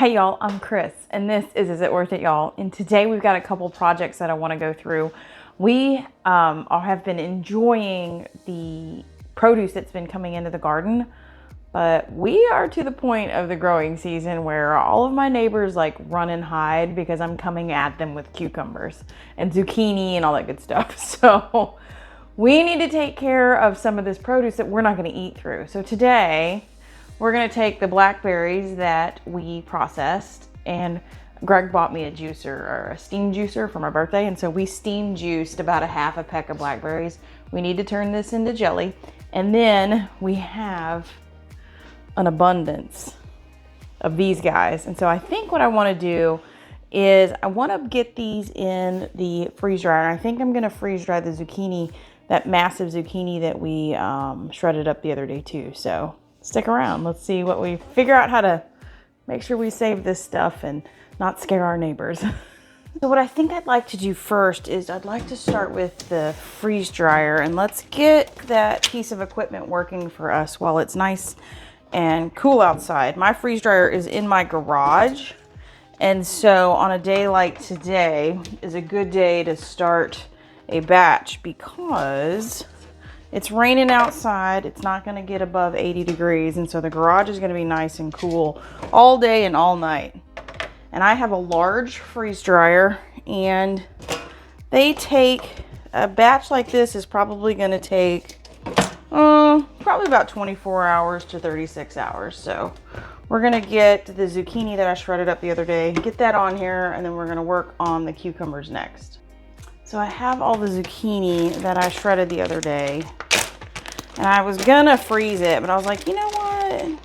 Hey y'all, I'm Chris, and this is It Worth It, y'all? And today we've got a couple projects that I want to go through. We have been enjoying the produce that's been coming into the garden, but we are to the point of the growing season where all of my neighbors like run and hide because I'm coming at them with cucumbers and zucchini and all that good stuff. So we need to take care of some of this produce that we're not going to eat through. So today we're gonna take the blackberries that we processed, and Greg bought me a juicer, or a steam juicer for my birthday, and so we steam juiced about a half a peck of blackberries. We need to turn this into jelly, and then we have an abundance of these guys. And so I think what I wanna do is I wanna get these in the freeze dryer, and I think I'm gonna freeze dry the zucchini, that massive zucchini that we shredded up the other day too. So stick around. Let's see what we figure out, how to make sure we save this stuff and not scare our neighbors. So what I think I'd like to do first is I'd like to start with the freeze dryer, and let's get that piece of equipment working for us while it's nice and cool outside. My freeze dryer is in my garage, and so on a day like today is a good day to start a batch because it's raining outside. It's not going to get above 80 degrees. And so the garage is going to be nice and cool all day and all night. And I have a large freeze dryer, and they take, a batch like this is probably going to take probably about 24 hours to 36 hours. So we're going to get the zucchini that I shredded up the other day, get that on here, and then we're going to work on the cucumbers next. So I have all the zucchini that I shredded the other day, and I was gonna freeze it, but I was like, you know what?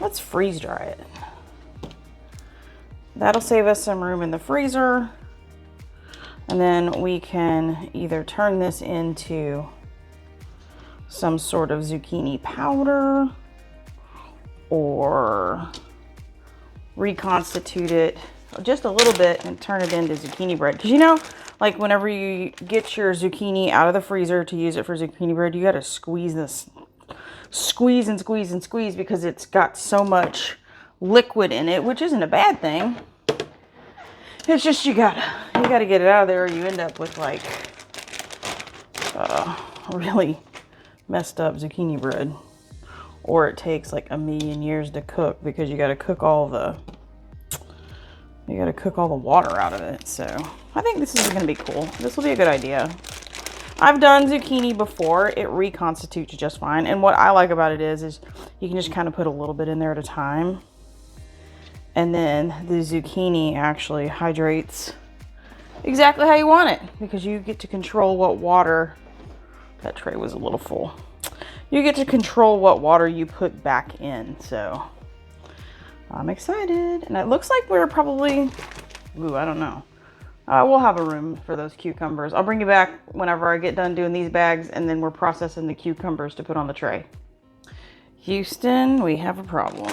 Let's freeze dry it. That'll save us some room in the freezer. And then we can either turn this into some sort of zucchini powder or reconstitute it just a little bit and turn it into zucchini bread. Because you know, like whenever you get your zucchini out of the freezer to use it for zucchini bread, you got to squeeze this, squeeze and squeeze and squeeze, because it's got so much liquid in it, which isn't a bad thing. It's just you gotta get it out of there, or you end up with like really messed up zucchini bread, or it takes like a million years to cook because you got to cook all the water out of it. So I think this is gonna be cool. This will be a good idea. I've done zucchini before. It reconstitutes just fine. And what I like about it is you can just kind of put a little bit in there at a time. And then the zucchini actually hydrates exactly how you want it, because you get to control what water, that tray was a little full. You get to control what water you put back in. So I'm excited, and it looks like we're probably, I don't know. We'll have a room for those cucumbers. I'll bring you back whenever I get done doing these bags, and then we're processing the cucumbers to put on the tray. Houston, we have a problem.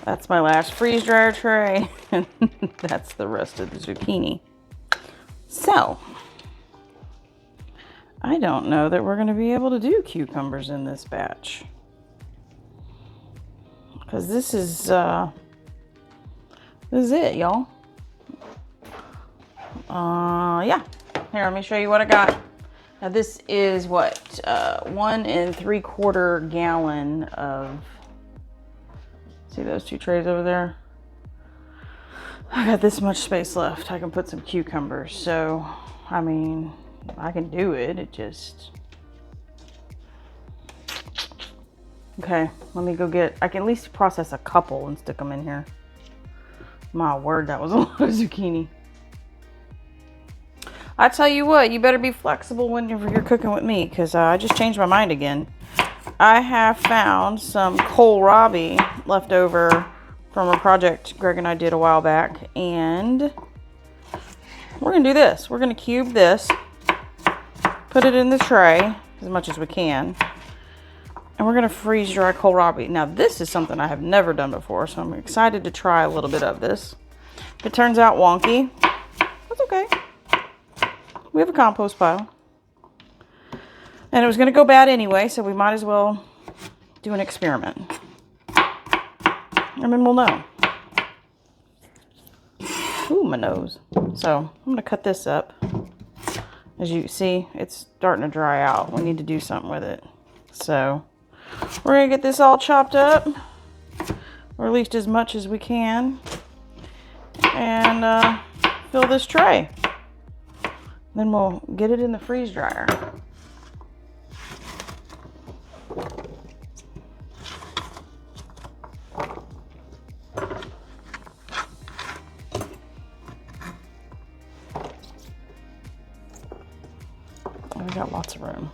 That's my last freeze dryer tray, and that's the rest of the zucchini. So I don't know that we're going to be able to do cucumbers in this batch, because this is it, y'all. Yeah. Here, let me show you what I got. Now this is what, 1 3/4 gallon of, see those two trays over there? I got this much space left. I can put some cucumbers. So, I mean, I can do it. It just, okay, let me go get, I can at least process a couple and stick them in here. My word, that was a lot of zucchini. I tell you what, you better be flexible whenever you're cooking with me, because I just changed my mind again. I have found some kohlrabi left over from a project Greg and I did a while back, and we're going to do this. We're going to cube this, put it in the tray as much as we can, and we're going to freeze dry kohlrabi. Now this is something I have never done before, so I'm excited to try a little bit of this. If it turns out wonky, that's okay. We have a compost pile. And it was going to go bad anyway, so we might as well do an experiment. and then we'll know. Ooh, my nose. So I'm going to cut this up. As you see, it's starting to dry out. We need to do something with it. So we're going to get this all chopped up, or at least as much as we can, and fill this tray. Then we'll get it in the freeze dryer. We got lots of room.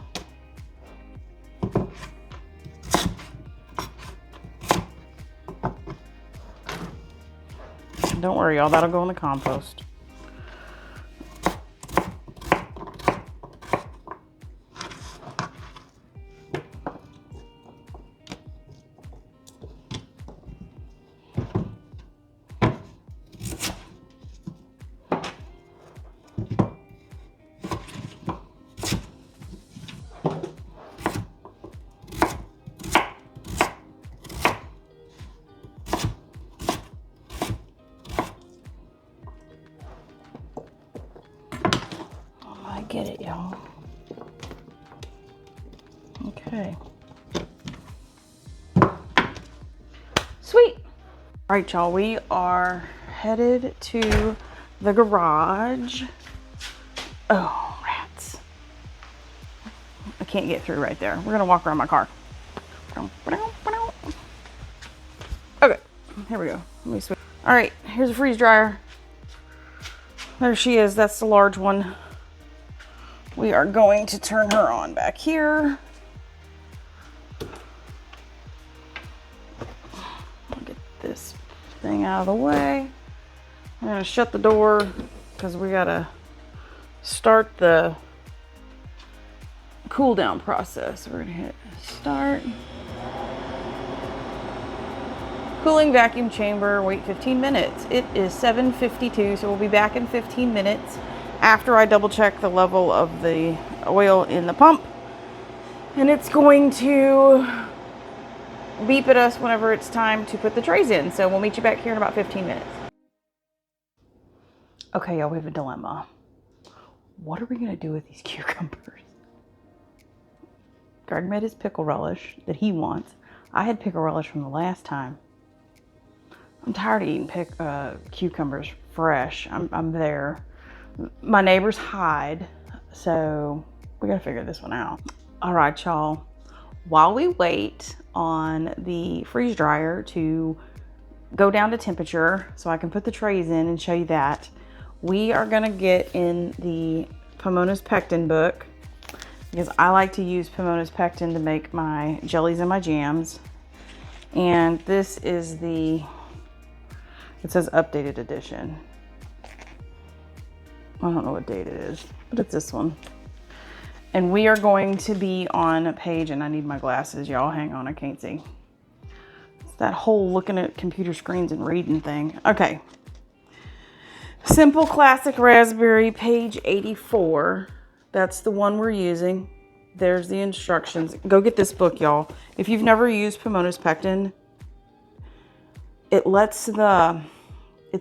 Don't worry, y'all, that'll go in the compost. Get it, y'all. Okay. Sweet. All right, y'all, we are headed to the garage. Oh, rats. I can't get through right there. We're gonna walk around my car. Okay, here we go. Let me switch. All right, here's a freeze dryer. There she is. That's the large one. We are going to turn her on back here. I'll get this thing out of the way. I'm gonna shut the door because we gotta start the cool down process. We're gonna hit start. Cooling vacuum chamber, wait 15 minutes. It is 7:52, so we'll be back in 15 minutes. After I double check the level of the oil in the pump, and it's going to beep at us whenever it's time to put the trays in. So we'll meet you back here in about 15 minutes. Okay, y'all, we have a dilemma. What are we gonna do with these cucumbers? Greg made his pickle relish that he wants. I had pickle relish from the last time. I'm tired of eating cucumbers fresh. I'm there. My neighbors hide, so we gotta figure this one out. All right, y'all. While we wait on the freeze dryer to go down to temperature so I can put the trays in and show you that, we are gonna get in the Pomona's Pectin book, because I like to use Pomona's Pectin to make my jellies and my jams. And this is it says updated edition. I don't know what date it is, but it's this one. And we are going to be on page, and I need my glasses, y'all. Hang on, I can't see. It's that whole looking at computer screens and reading thing. Okay. Simple Classic Raspberry, page 84. That's the one we're using. There's the instructions. Go get this book, y'all. If you've never used Pomona's Pectin, it's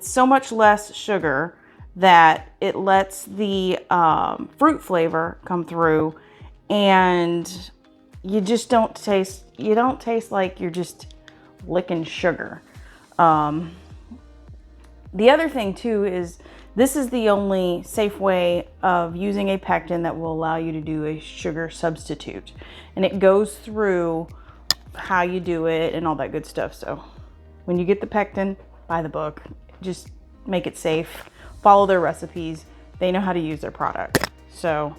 so much less sugar that it lets the fruit flavor come through, and you just don't taste like you're just licking sugar. The other thing too is this is the only safe way of using a pectin that will allow you to do a sugar substitute, and it goes through how you do it and all that good stuff. So when you get the pectin, buy the book. Just make it safe. Follow their recipes. They know how to use their product. So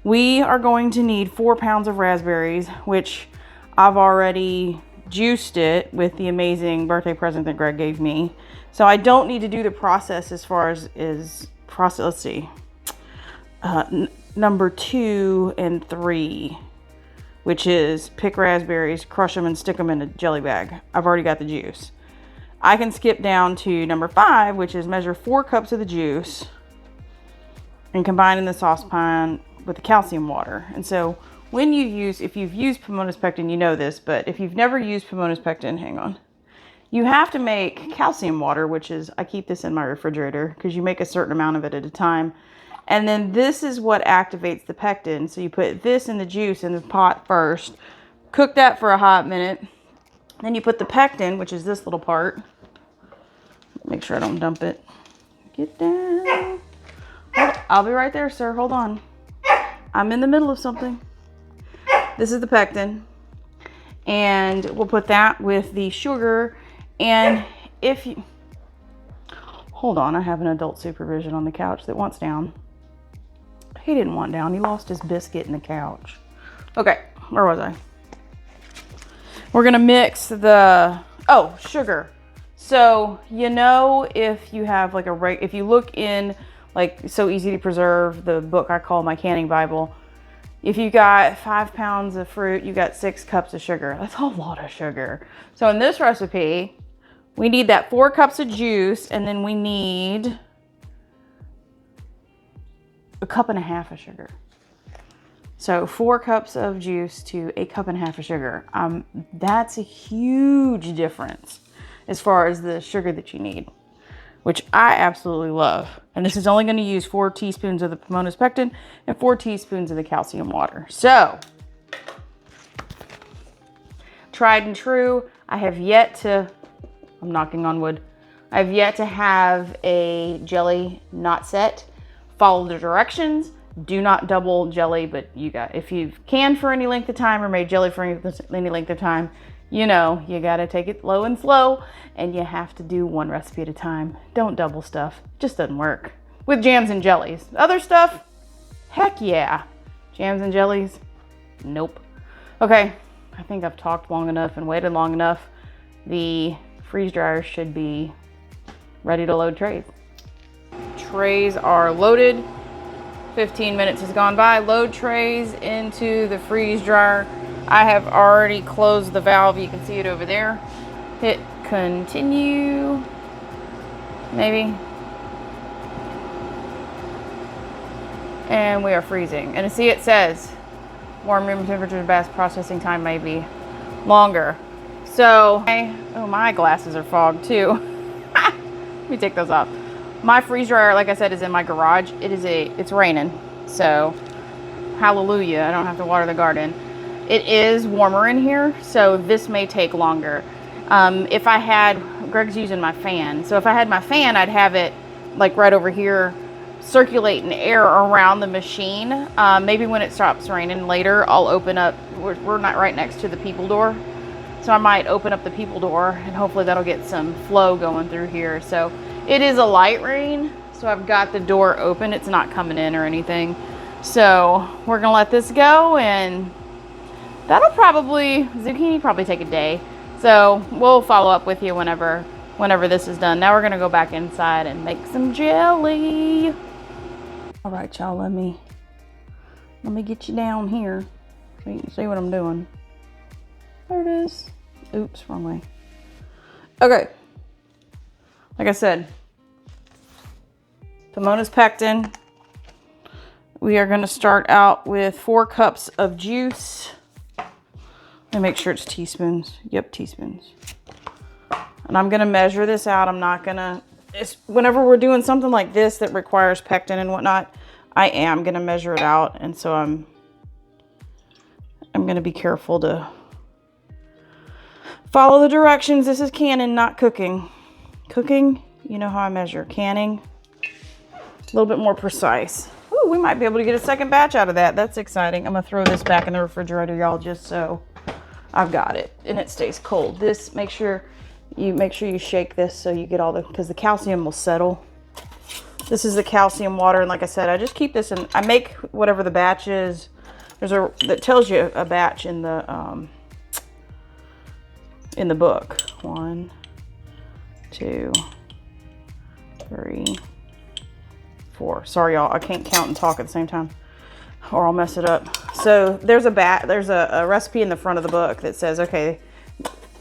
we are going to need 4 pounds of raspberries, which I've already juiced it with the amazing birthday present that Greg gave me. So I don't need to do the process as far as process. Let's see. Number 2 and 3, which is pick raspberries, crush them, and stick them in a jelly bag. I've already got the juice. I can skip down to number 5, which is measure 4 cups of the juice and combine in the saucepan with the calcium water. And so if you've used Pomona's Pectin, you know this, but if you've never used Pomona's Pectin, hang on. You have to make calcium water, which is, I keep this in my refrigerator because you make a certain amount of it at a time. And then this is what activates the pectin. So you put this in the juice in the pot first, cook that for a hot minute. Then you put the pectin, which is this little part. Make sure I don't dump it. Get down. I'll be right there, sir. Hold on. I'm in the middle of something. This is the pectin. And we'll put that with the sugar. And if you... Hold on, I have an adult supervision on the couch that wants down. He didn't want down. He lost his biscuit in the couch. Okay, where was I? We're going to mix the... Oh, sugar. So, you know, if you have like if you look in like So Easy to Preserve, the book I call my canning Bible, if you got 5 pounds of fruit, you got 6 cups of sugar. That's a lot of sugar. So in this recipe, we need that 4 cups of juice, and then we need a 1.5 cups of sugar. So 4 cups of juice to 1.5 cups of sugar. That's a huge difference as far as the sugar that you need, which I absolutely love. And this is only going to use 4 teaspoons of the Pomona's pectin and 4 teaspoons of the calcium water. So, tried and true. I have yet to, I'm knocking on wood, I have yet to have a jelly not set. Follow the directions. Do not double jelly, but if you've canned for any length of time or made jelly for any length of time, you know, you gotta take it low and slow, and you have to do one recipe at a time. Don't double stuff. It just doesn't work. With jams and jellies. Other stuff, heck yeah. Jams and jellies, nope. Okay, I think I've talked long enough and waited long enough. The freeze dryer should be ready to load trays. Trays are loaded. 15 minutes has gone by. Load trays into the freeze dryer. I have already closed the valve. You can see it over there. Hit continue. Maybe. And we are freezing. And see, it says warm room temperature bath processing time may be longer. So, oh, my glasses are fogged too. Let me take those off. My freeze dryer, like I said, is in my garage. It's raining. So, hallelujah. I don't have to water the garden. It is warmer in here, so this may take longer. If I had, Greg's using my fan, so if I had my fan, I'd have it like right over here circulating air around the machine. Maybe when it stops raining later, I'll open up, we're not right next to the people door, so I might open up the people door and hopefully that'll get some flow going through here. So it is a light rain, so I've got the door open. It's not coming in or anything. So we're gonna let this go, and that'll zucchini probably take a day. So we'll follow up with you whenever this is done. Now we're gonna go back inside and make some jelly. All right, y'all, let me get you down here so you can see what I'm doing. There it is. Oops, wrong way. Okay, like I said, Pomona's pectin. We are gonna start out with 4 cups of juice. Let me make sure it's teaspoons. Yep, teaspoons. And I'm gonna measure this out. I'm not gonna, whenever we're doing something like this that requires pectin and whatnot, I am gonna measure it out. And so I'm gonna be careful to follow the directions. This is canning, not cooking. Cooking, you know how I measure. Canning, a little bit more precise. Ooh, we might be able to get a second batch out of that. That's exciting. I'm gonna throw this back in the refrigerator, y'all, just so I've got it and it stays cold. This, make sure you shake this so you get all because the calcium will settle. This is the calcium water, and like I said, I just keep this in. I make whatever the batch is. That tells you a batch in the book. 1, 2, 3, 4. Sorry, y'all. I can't count and talk at the same time, or I'll mess it up. So there's a recipe in the front of the book that says, okay,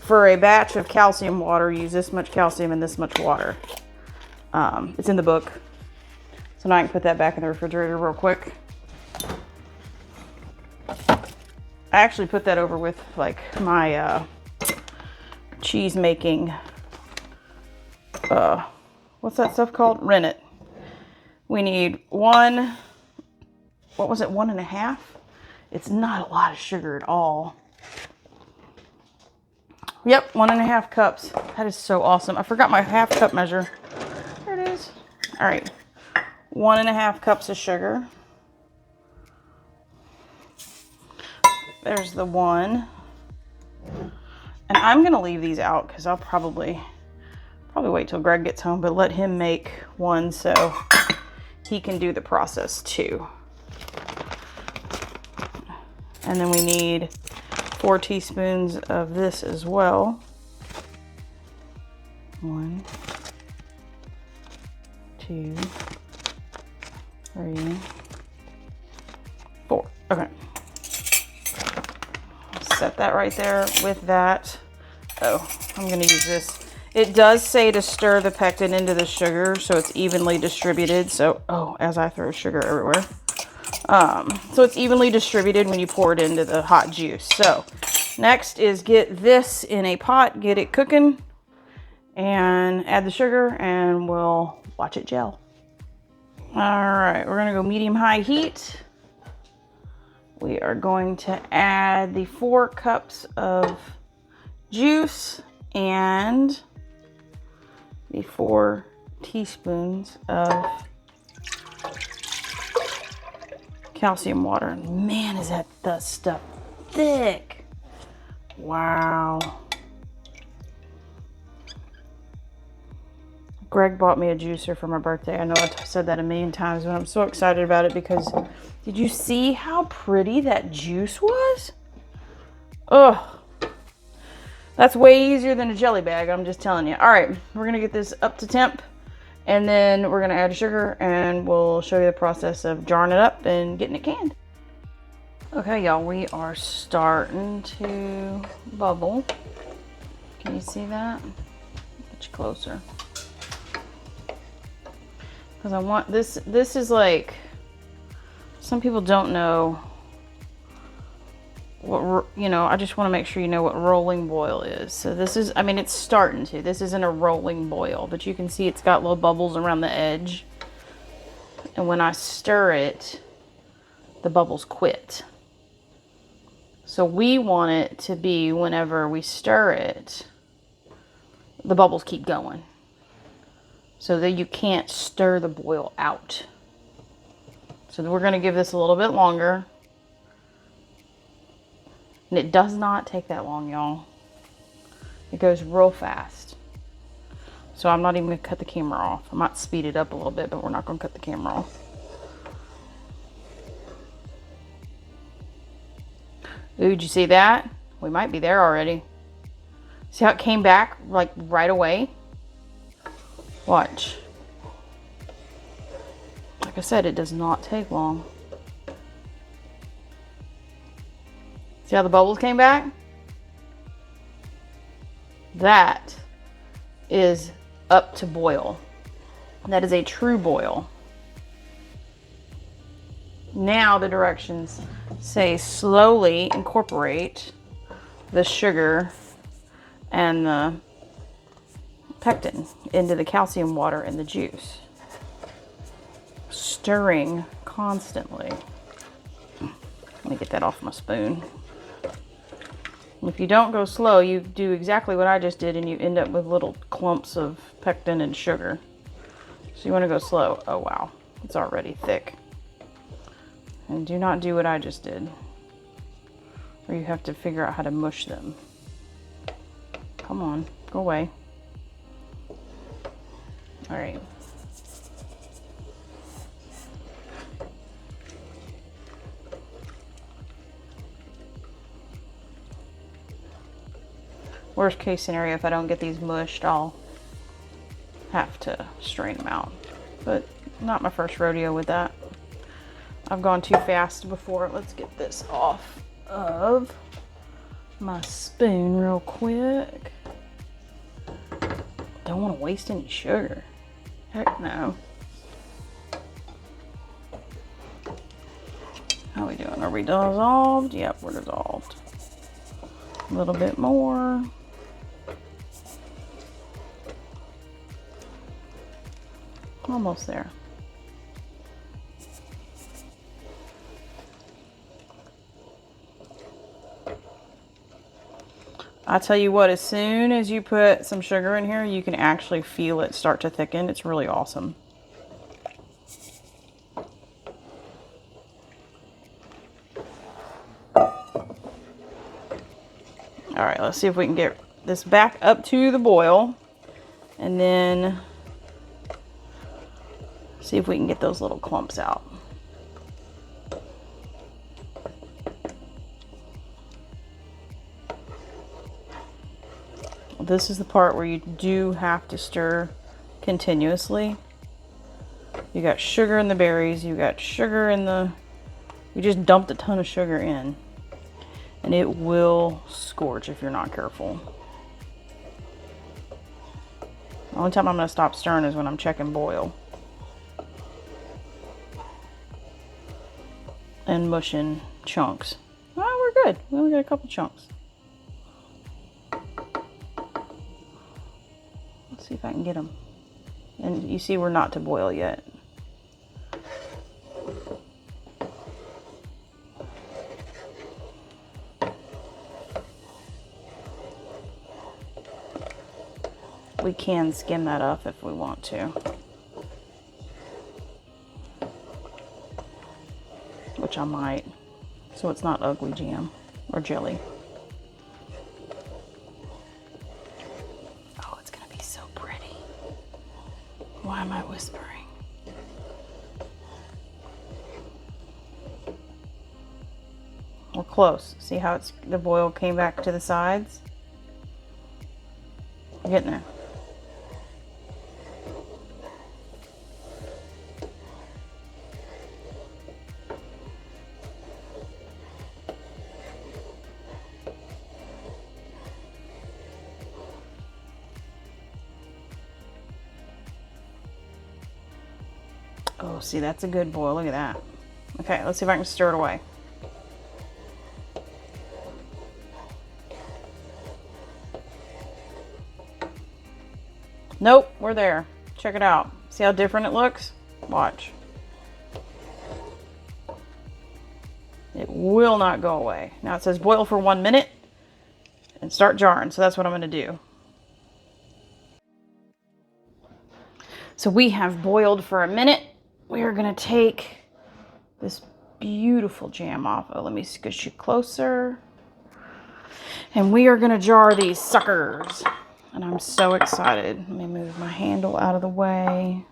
for a batch of calcium water, use this much calcium and this much water. It's in the book. So now I can put that back in the refrigerator real quick. I actually put that over with like my cheese making what's that stuff called? Rennet. We need one, what was it, 1.5? It's not a lot of sugar at all. Yep, 1.5 cups. That is so awesome. I forgot my half cup measure. There it is. All right, 1.5 cups of sugar. There's the one. And I'm gonna leave these out because I'll probably wait till Greg gets home, but let him make one so he can do the process too. And then we need 4 teaspoons of this as well. 1, 2, 3, 4. Okay. Set that right there with that. Oh, I'm gonna use this. It does say to stir the pectin into the sugar so it's evenly distributed. So, oh, as I throw sugar everywhere. So it's evenly distributed when you pour it into the hot juice. So next is get this in a pot, get it cooking, and add the sugar, and we'll watch it gel. All right, we're gonna go medium-high heat. We are going to add the 4 cups of juice and the 4 teaspoons of calcium water. Man, is that stuff thick. Wow. Greg bought me a juicer for my birthday. I know I've said that a million times, but I'm so excited about it because did you see how pretty that juice was? Ugh. That's way easier than a jelly bag, I'm just telling you. All right, we're gonna get this up to temp, and then we're gonna add sugar, and we'll show you the process of jarring it up and getting it canned. Okay, y'all, we are starting to bubble. Can you see that? Get you closer. Because I want this is like, some people don't know what, you know, I just want to make sure you know what rolling boil is. So this is, I mean, it's starting to. This isn't a rolling boil, but you can see it's got little bubbles around the edge. And when I stir it, the bubbles quit. So we want it to be, whenever we stir it, the bubbles keep going. So that you can't stir the boil out. So we're going to give this a little bit longer. And it does not take that long, y'all. It goes real fast. So I'm not even going to cut the camera off. I might speed it up a little bit, but we're not going to cut the camera off. Ooh, did you see that? We might be there already. See how it came back like right away? Watch. Like I said, it does not take long. See how the bubbles came back? That is up to boil. That is a true boil. Now the directions say slowly incorporate the sugar and the pectin into the calcium water and the juice, stirring constantly. Let me get that off my spoon. If you don't go slow, you do exactly what I just did and you end up with little clumps of pectin and sugar. So you want to go slow. Oh wow, it's already thick. And do not do what I just did, or you have to figure out how to mush them. Come on, go away. All right. Worst case scenario, if I don't get these mushed, I'll have to strain them out. But not my first rodeo with that. I've gone too fast before. Let's get this off of my spoon real quick. Don't want to waste any sugar. Heck no. How are we doing? Are we dissolved? Yep, we're dissolved. A little bit more. Almost there. I tell you what, as soon as you put some sugar in here, you can actually feel it start to thicken. It's really awesome. All right, let's see if we can get this back up to the boil, and then see if we can get those little clumps out. This is the part where you do have to stir continuously. You got sugar in the berries, you got sugar in the, you just dumped a ton of sugar in. And it will scorch if you're not careful. The only time I'm going to stop stirring is when I'm checking boil. And mushing chunks. Oh, we're good. We only got a couple chunks. Let's see if I can get them. And you see we're not to boil yet. We can skim that up if we want to. Which I might. So it's not ugly jam or jelly. Oh, it's gonna be so pretty. Why am I whispering? We're close. See how it's the boil came back to the sides? We're getting there. Oh, see, that's a good boil. Look at that. Okay, let's see if I can stir it away. Nope, we're there. Check it out. See how different it looks? Watch. It will not go away. Now it says boil for 1 minute and start jarring. So that's what I'm going to do. So we have boiled for a minute. We are going to take this beautiful jam off. Oh, let me squish you closer. And we are going to jar these suckers. And I'm so excited. Let me move my handle out of the way.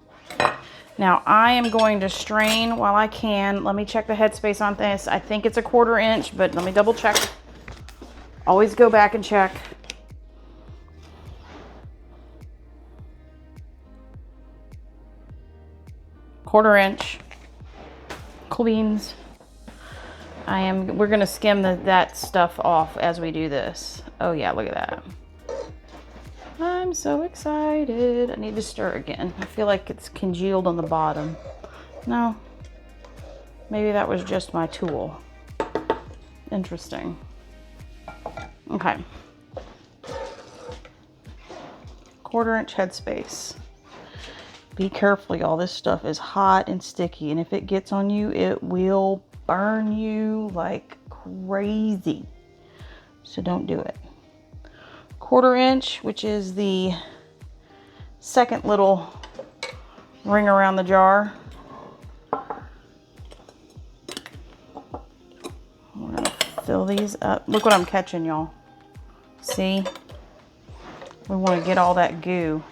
Now I am going to strain while I can. Let me check the headspace on this. I think it's a 1/4 inch, but let me double check. Always go back and check. Quarter inch. Cool beans. We're gonna skim that stuff off as we do this. Oh yeah, look at that. I'm so excited. I need to stir again. I feel like it's congealed on the bottom. No. Maybe that was just my tool. Interesting. Okay. 1/4 inch headspace. Be careful, y'all. This stuff is hot and sticky, and if it gets on you, it will burn you like crazy. So don't do it. 1/4 inch, which is the second little ring around the jar. We're gonna fill these up. Look what I'm catching, y'all. See? We want to get all that goo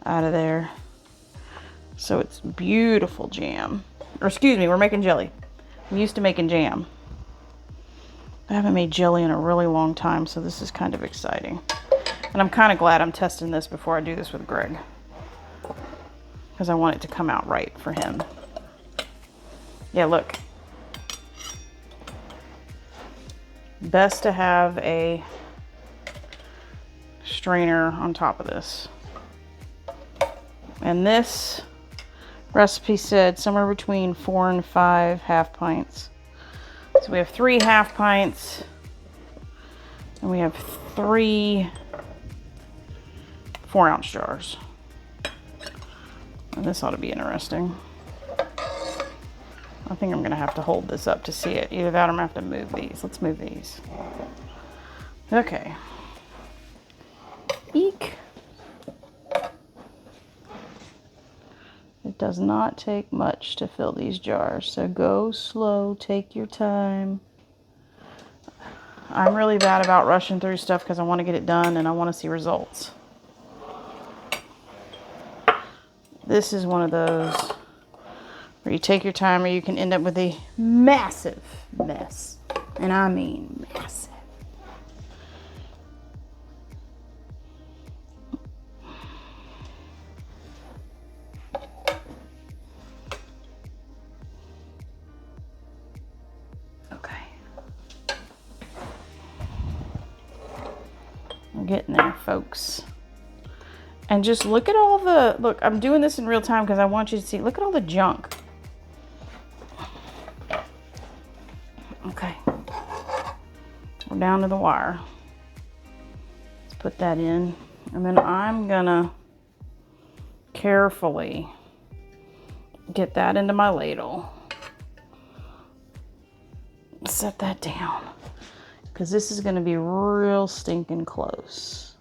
out of there. So it's beautiful jam. Or excuse me, we're making jelly. I'm used to making jam. I haven't made jelly in a really long time, so this is kind of exciting. And I'm kind of glad I'm testing this before I do this with Greg, because I want it to come out right for him. Yeah, look. Best to have a strainer on top of this. And this recipe said somewhere between 4 and 5 half pints. So we have 3 half pints, and we have 3 4-ounce jars. And this ought to be interesting. I think I'm gonna have to hold this up to see it. Either that or I'm gonna have to move these. Let's move these. Okay. Eek. It does not take much to fill these jars, so go slow, take your time. I'm really bad about rushing through stuff because I want to get it done and I want to see results. This is one of those where you take your time or you can end up with a massive mess. And I mean massive. Getting there, folks. And just look at all the, look, I'm doing this in real time because I want you to see, look at all the junk. Okay. We're down to the wire. Let's put that in. And then I'm gonna carefully get that into my ladle. Set that down. Because this is going to be real stinking close.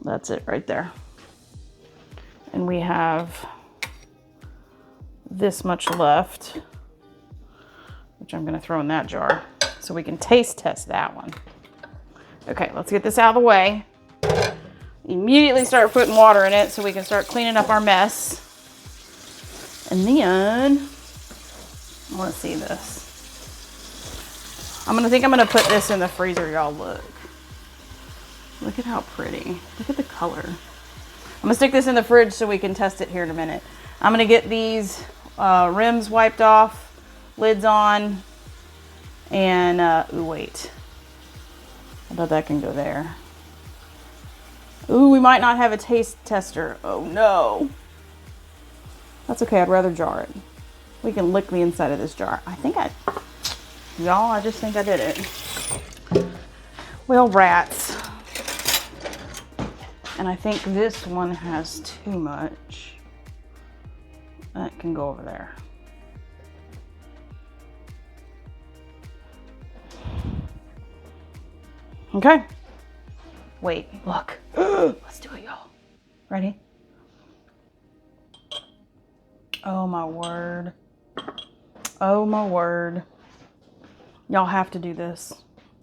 That's it right there. And we have this much left, which I'm going to throw in that jar so we can taste test that one. Okay, let's get this out of the way. Immediately start putting water in it so we can start cleaning up our mess. And then, I want to see this. I'm gonna put this in the freezer, y'all. Look at how pretty. Look at the color. I'm gonna stick this in the fridge so we can test it here in a minute. I'm gonna get these rims wiped off, lids on, and ooh, wait. I bet that can go there. Ooh, we might not have a taste tester. Oh no. That's okay, I'd rather jar it. We can lick the inside of this jar. Y'all, I just think I did it. Well, rats. And I think this one has too much. That can go over there. Okay. Wait, look. Let's do it, y'all. Ready? Oh my word. Oh my word. Y'all have to do this.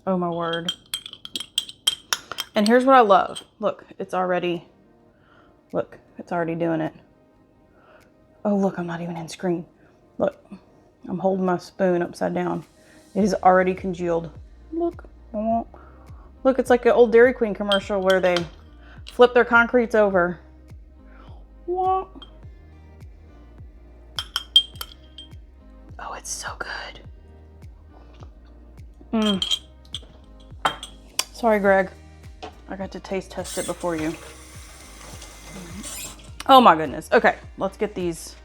Oh my word. And here's what I love. Look, it's already doing it. Oh, look, I'm not even in screen. Look, I'm holding my spoon upside down. It is already congealed. Look, look, it's like an old Dairy Queen commercial where they flip their concretes over. What? Oh, it's so good. Sorry, Greg. I got to taste test it before you. Oh my goodness. Okay, let's get these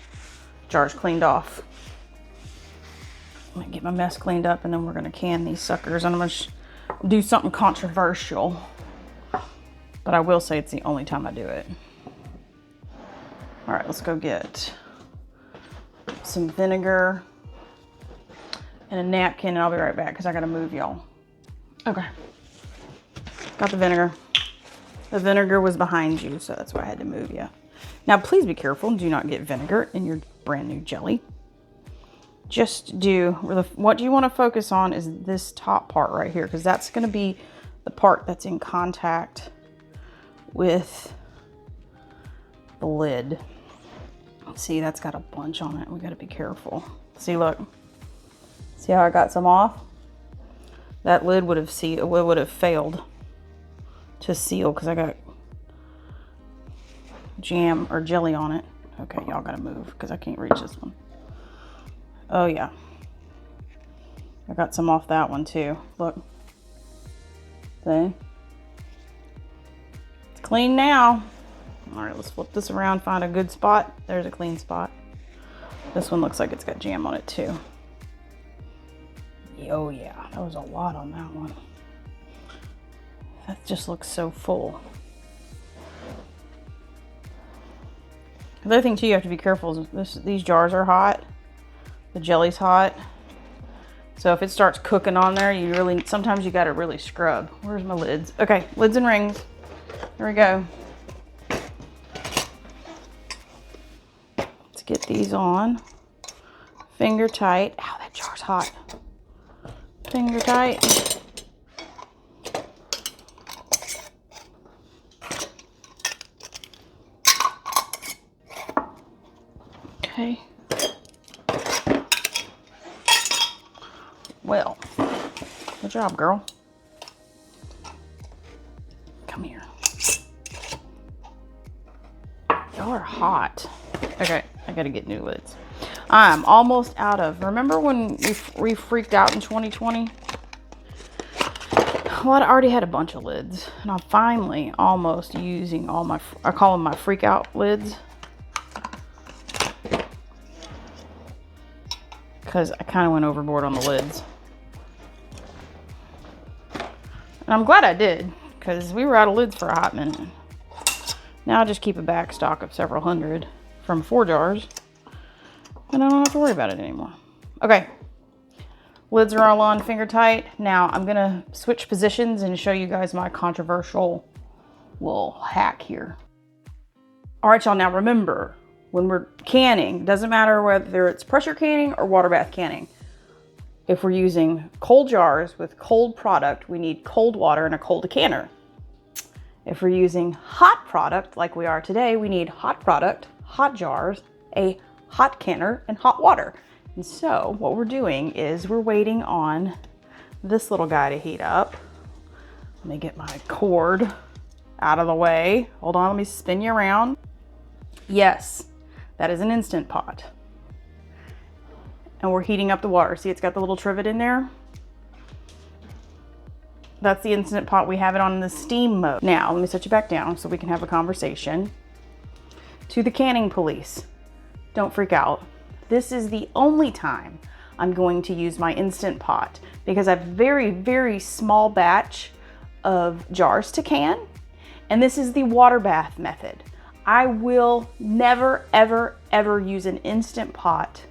jars cleaned off. I'm gonna get my mess cleaned up and then we're gonna can these suckers. And I'm gonna do something controversial. But I will say it's the only time I do it. All right, let's go get some vinegar and a napkin, and I'll be right back because I gotta move y'all. Okay, got the vinegar. The vinegar was behind you, so that's why I had to move you. Now, please be careful. Do not get vinegar in your brand new jelly. Just do, what you want to focus on is this top part right here, because that's going to be the part that's in contact with the lid. See, that's got a bunch on it. We got to be careful. See, look. See how I got some off? That lid would have failed to seal because I got jam or jelly on it. Okay, y'all gotta move because I can't reach this one. Oh yeah. I got some off that one too. Look. See? It's clean now. All right, let's flip this around, find a good spot. There's a clean spot. This one looks like it's got jam on it too. Oh yeah, that was a lot on that one. That just looks so full. The other thing too you have to be careful is these jars are hot. The jelly's hot. So if it starts cooking on there, sometimes you gotta really scrub. Where's my lids? Okay, lids and rings. Here we go. Let's get these on. Finger tight. Ow, that jar's hot. Finger tight. Okay. Well, good job, girl. Come here. Y'all are hot. Okay, I gotta get new lids. I'm almost out of, remember when we freaked out in 2020? Well, I already had a bunch of lids, and I'm finally almost using all my, I call them my freak out lids. Because I kind of went overboard on the lids. And I'm glad I did, because we were out of lids for a hot minute. Now I just keep a back stock of several hundred from 4 jars. And I don't have to worry about it anymore. Okay. Lids are all on, finger tight. Now I'm going to switch positions and show you guys my controversial little hack here. All right, y'all. Now remember, when we're canning, doesn't matter whether it's pressure canning or water bath canning. If we're using cold jars with cold product, we need cold water and a cold canner. If we're using hot product like we are today, we need hot product, hot jars, a hot canner, and hot water. And so what we're doing is we're waiting on this little guy to heat up. Let me get my cord out of the way. Hold on, let me spin you around. Yes, that is an Instant Pot. And we're heating up the water. See, it's got the little trivet in there. That's the Instant Pot. We have it on the steam mode. Now, let me set you back down so we can have a conversation. To the canning police, don't freak out. This is the only time I'm going to use my Instant Pot because I have a very, very small batch of jars to can. And this is the water bath method. I will never, ever, ever use an Instant Pot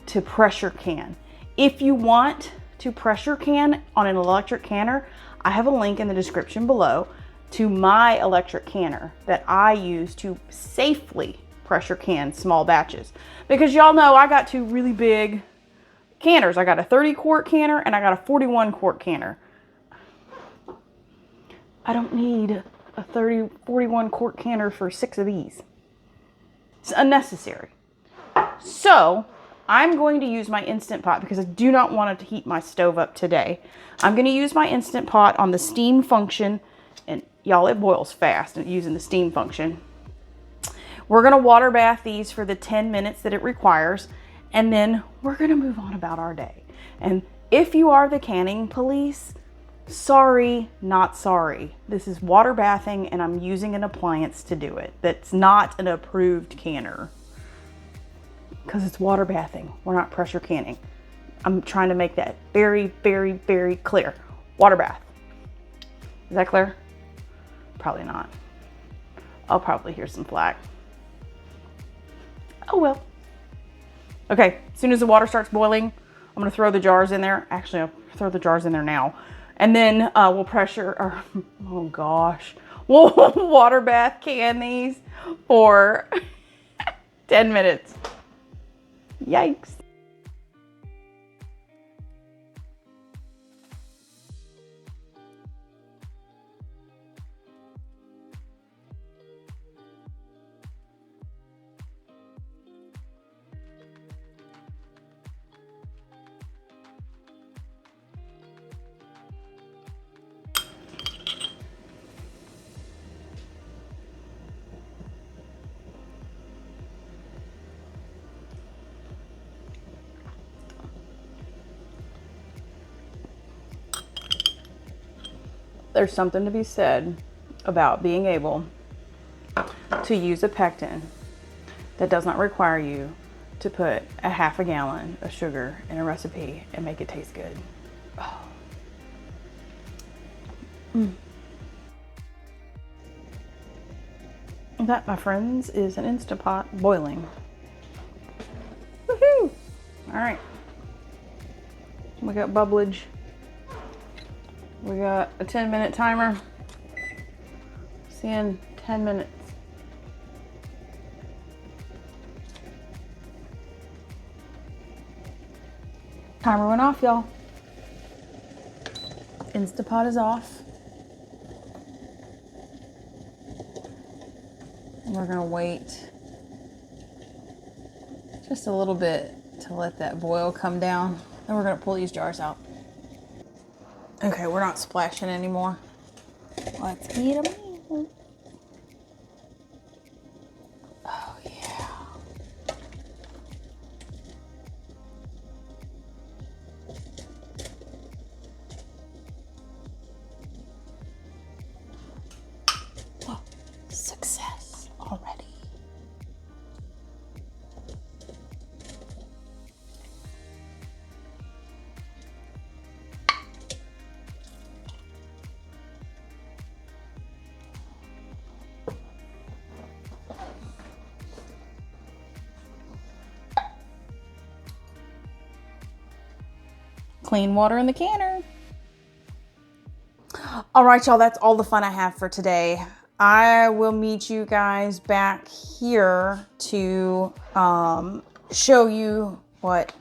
to pressure can. If you want to pressure can on an electric canner, I have a link in the description below to my electric canner that I use to safely pressure can small batches. Because y'all know I got 2 really big canners. I got a 30 quart canner and I got a 41 quart canner. I don't need a 41 quart canner for 6 of these. It's unnecessary. So I'm going to use my Instant Pot because I do not want to heat my stove up today. I'm going to use my Instant Pot on the steam function. And y'all, it boils fast using the steam function. We're going to water bath these for the 10 minutes that it requires. And then we're going to move on about our day. And if you are the canning police, sorry, not sorry. This is water bathing and I'm using an appliance to do it. That's not an approved canner. Because it's water bathing. We're not pressure canning. I'm trying to make that very, very, very clear. Water bath. Is that clear? Probably not. I'll probably hear some flack. Oh well. Okay, as soon as the water starts boiling, I'm gonna throw the jars in there. Actually, I'll throw the jars in there now. And then we'll oh gosh. We'll water bath can these for 10 minutes. Yikes. There's something to be said about being able to use a pectin that does not require you to put a half a gallon of sugar in a recipe and make it taste good. Oh. That, my friends, is an Instapot boiling. Woohoo! All right. We got bubblage. We got a 10-minute timer. Seeing 10 minutes. Timer went off, y'all. Instapot is off. We're gonna wait just a little bit to let that boil come down. Then we're gonna pull these jars out. Okay, we're not splashing anymore. Let's eat them. Oh yeah. Oh, success already. Clean water in the canner. All right, y'all, that's all the fun I have for today. I will meet you guys back here to show you what,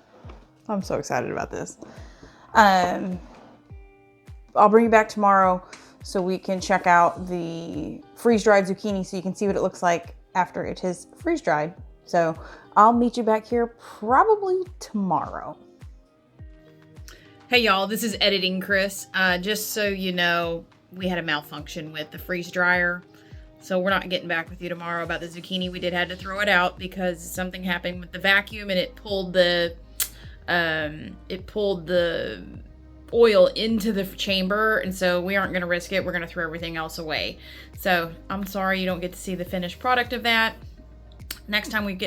I'm so excited about this. I'll bring you back tomorrow so we can check out the freeze-dried zucchini so you can see what it looks like after it is freeze-dried. So I'll meet you back here probably tomorrow. Hey y'all, this is Editing Chris. Just so you know, we had a malfunction with the freeze dryer. So we're not getting back with you tomorrow about the zucchini. We did have to throw it out because something happened with the vacuum and it pulled the oil into the chamber. And so we aren't gonna risk it. We're gonna throw everything else away. So I'm sorry you don't get to see the finished product of that. Next time when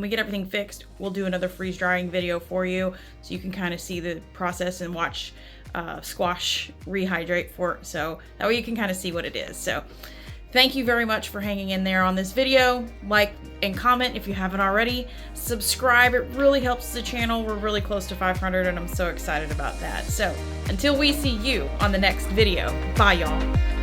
we get everything fixed, we'll do another freeze drying video for you so you can kind of see the process and watch squash rehydrate for it. So that way you can kind of see what it is. So thank you very much for hanging in there on this video. Like and comment if you haven't already. Subscribe, it really helps the channel. We're really close to 500 and I'm so excited about that. So until we see you on the next video, bye y'all.